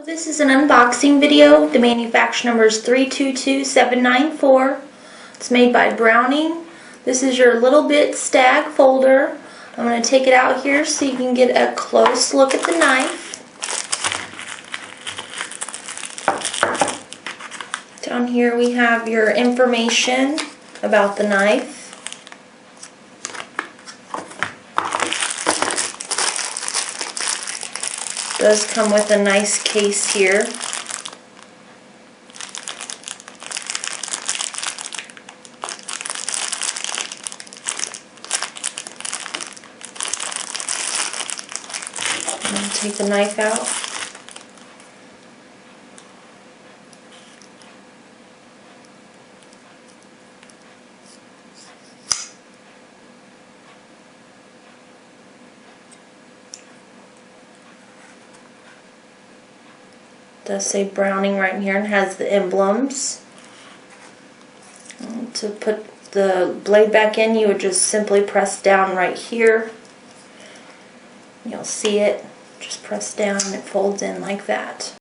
This is an unboxing video. The manufacturer number is 322794. It's made by Browning. This is your little bit Stag folder. I'm going to take it out here so you can get a close look at the knife. Down here we have your information about the knife. It does come with a nice case here. I'm going to take the knife out. It does say Browning right here and has the emblems. To put the blade back in, you would just simply press down right here. You'll see it. Just press down and it folds in like that.